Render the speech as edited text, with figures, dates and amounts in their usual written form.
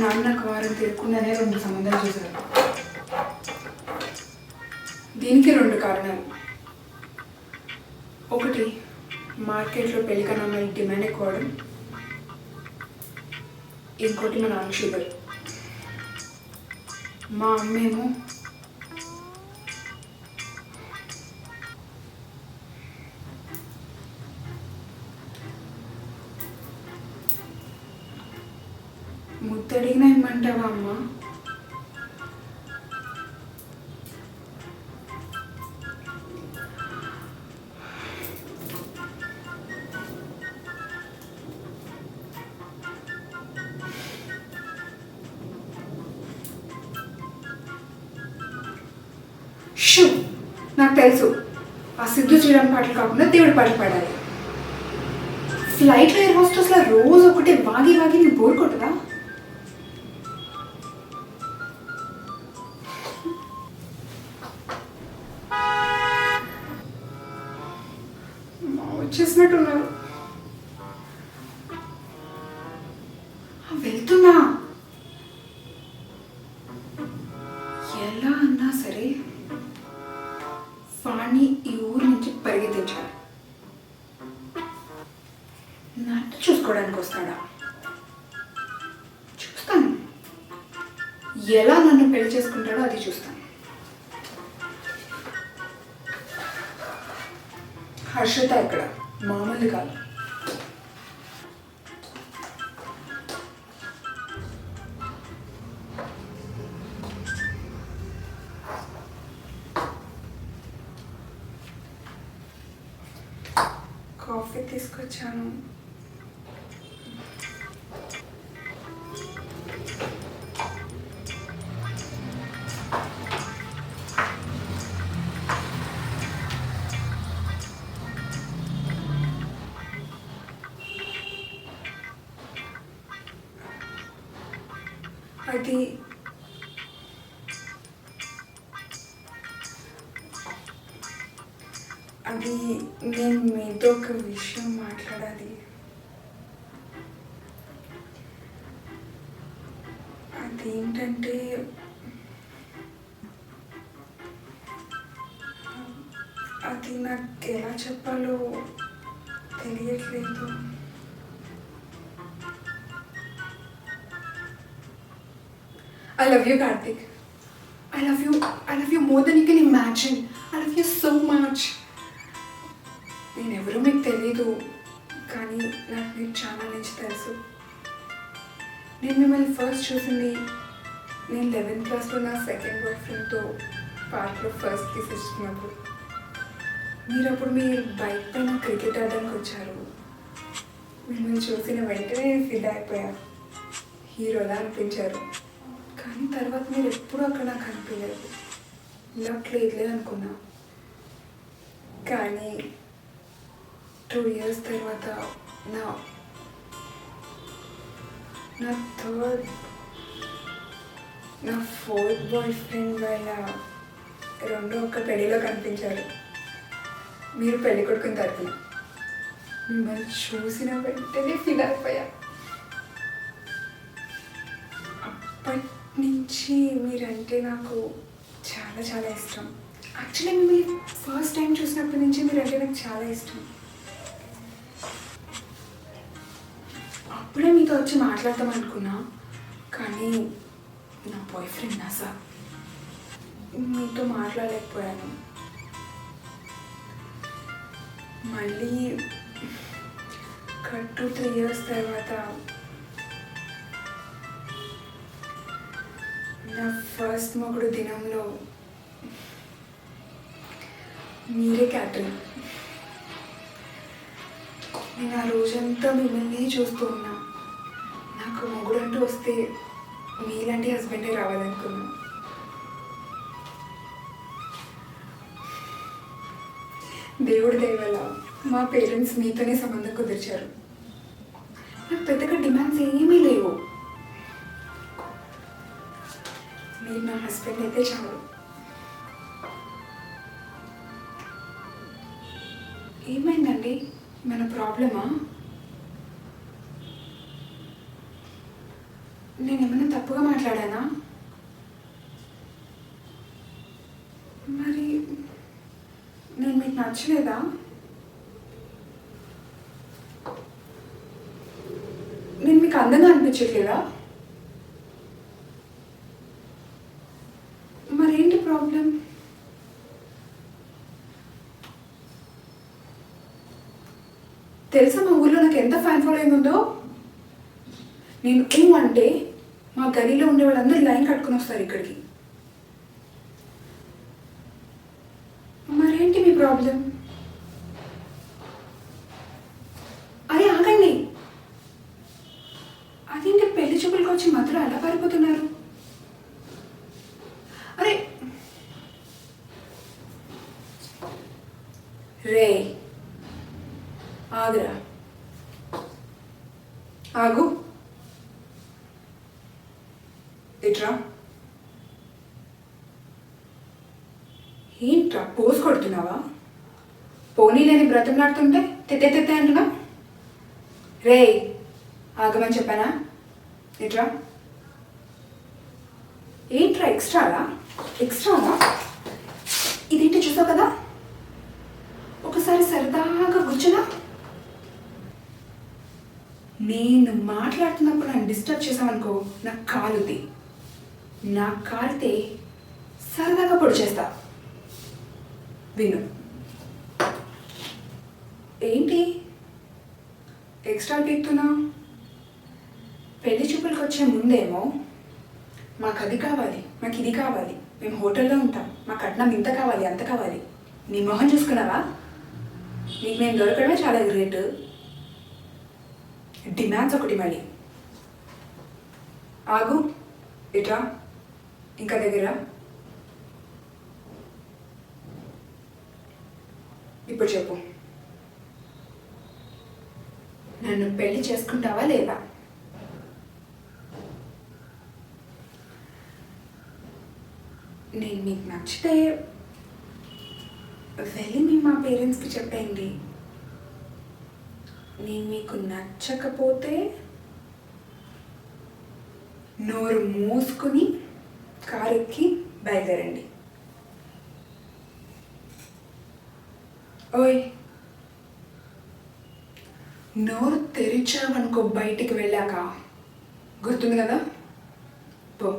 నాన్న నాకు వారం తిరగకుండానే 2 సంబంధాలు చూశారు. దీనికి 2 కారణాలు. ఒకటి, మార్కెట్లో పెళ్ళికన్న అమ్మాయి డిమాండ్ ఎక్కువ అవడం. ఇంకోటి మా నాన్న షుగర్. మా అమ్మేమో ముద్దడిగినా ఇమ్మంటావా అమ్మ? షూ, నాకు తెలుసు. ఆ సిద్ధు శ్రీరామ్ పాటలు కాకుండా దేవుడి పాటలు పాడాలి. ఫ్లైట్లో ఎయిర్ హోస్టెస్లా రోజు ఒకటే వాగి వాగి నీకు బోర్ కొట్టదా? వచ్చేసినట్టున్నారు. వెళ్తున్నా. ఎలా అన్నా సరే వాణ్ణి ఈ ఊరు నుంచి పరిగెత్తించాలి. నన్ను చూసుకోవడానికి వస్తాడా? చూస్తాను. ఎలా నన్ను పెళ్లి చేసుకుంటాడో అది చూస్తాను. హర్షిత ఇక్కడ మామూలు కాదు. కాఫీ తీసుకొచ్చాను. అది నేను మీతో ఒక విషయం మాట్లాడాలి. అదేంటంటే అది నాకు ఎలా చెప్పాలో తెలియట్లేదు. I love you, Karthik. I love you more than you can imagine. I love you so much. నేను ఎవరో మీకు తెలీదు, కానీ నాకు మీకు చాలా నుంచి తెలుసు. నేను మిమ్మల్ని ఫస్ట్ చూసింది నేను 11th క్లాస్లో నా సెకండ్ బాయ్ ఫ్రెండ్తో పార్క్లో ఫస్ట్ కిస్ ఇస్తున్నప్పుడు. మీరు బైక్ పైన క్రికెట్ ఆడడానికి వచ్చారు. మిమ్మల్ని చూసిన వెంటనే ఫిదా అయిపోయారు. హీరోలా అనిపించారు. కానీ తర్వాత మీరు ఎప్పుడూ అక్కడ నాకు అనిపించలేదు. లక్ లేదులే అనుకున్నా. కానీ 2 years తర్వాత నా 4th బాయ్ ఫ్రెండ్ వాళ్ళ రెండో ఒక్క పెళ్ళిలో కనిపించారు. మీరు పెళ్లి కొడుకుని తరపున. మిమ్మల్ని చూసిన వెంటనే ఫీల్ అయిపోయా. అప్పటి నుంచి మీరంటే నాకు చాలా చాలా ఇష్టం. యాక్చువల్లీ మిమ్మల్ని ఫస్ట్ టైం చూసినప్పటి నుంచి మీరంటే నాకు చాలా ఇష్టం. అప్పుడే మీతో వచ్చి మాట్లాడతాం అనుకున్నా, కానీ నా బాయ్ ఫ్రెండ్ నాసా మీతో మాట్లాడలేకపోయాను. మళ్ళీ 2-3 years తర్వాత నా ఫస్ట్ మొగుడు దినంలో మీరే క్యాటరింగ్. నేను ఆ రోజంతా మిమ్మల్ని చూస్తూ ఉన్నా. నాకు మొగుడు అంటూ వస్తే మీలాంటి హస్బెండే రావాలనుకున్నా. దేవుడి దయ వల్ల మా పేరెంట్స్ మీతోనే సంబంధం కుదిర్చారు. నాకు పెద్దగా డిమాండ్స్ ఏమీ లేవు. మీరు నా హస్బెండ్ అయితే చాలు. ఏమైందండి? మన ప్రాబ్లమా? నేనేమైనా తప్పుగా మాట్లాడానా? మరి నేను మీకు నచ్చలేదా? నేను మీకు అందంగా అనిపించట్లేదా? మరేంటి ప్రాబ్లం? తెలుసా మా ఊళ్ళో నాకు ఎంత ఫ్యాన్ ఫాలోయింగ్ ఉందో? నేను అంటే మా గలీలో ఉండే వాళ్ళందరూ లైన్ కట్టుకుని వస్తారు ఇక్కడికి. మరేంటి మీ ప్రాబ్లం? అరే ఆగండి, అదేంటి పెళ్లి చూపులకు వచ్చి మధ్యలో ఎలా పారిపోతున్నారు? అరే రే, ఆగురా, ఆగు, ఇట్రా. ఏంట్రా పోస్ కొడుతున్నావా? పోనీ లేని బ్రతంలాడుతుంటే తెత్తే అంటున్నా. రే ఆగమని చెప్పానా? ఇట్రా. ఏంట్రా ఎక్స్ట్రానా? ఇదేంటి చూసావు కదా, ఒకసారి సరదాగా కూర్చున్నా. నేను మాట్లాడుతున్నప్పుడు నన్ను డిస్టర్బ్ చేసామనుకో, నాకు కాలితే సరదాగా పొడి చేస్తా. విను. ఏంటి ఎక్స్ట్రా పీక్తున్నా? పెళ్లి చూపులకు వచ్చే ముందేమో మాకు అది కావాలి, మాకు ఇది కావాలి, మేము హోటల్లో ఉంటాం, మా కట్నం ఇంత కావాలి అంత కావాలి. నీ మొహం చూసుకున్నావా? నీకు నేను దొరకడమే చాలా గ్రేట్. డిమాండ్స్ ఒకటి మళ్ళీ. ఆగు, ఇట్రా, ఇంకా దగ్గర. ఇప్పుడు చెప్పు, నన్ను పెళ్లి చేసుకుంటావా లేదా? నేను మీకు నచ్చితే వెళ్ళి మా పేరెంట్స్కి చెప్పండి. నేను మీకు నచ్చకపోతే నోరు మూసుకుని కారు ఎక్కి బయలుదేరండి. ఓయ్, నోరు తెరిచావనుకో బయటికి వెళ్ళాక, గుర్తుంది కదా? పో.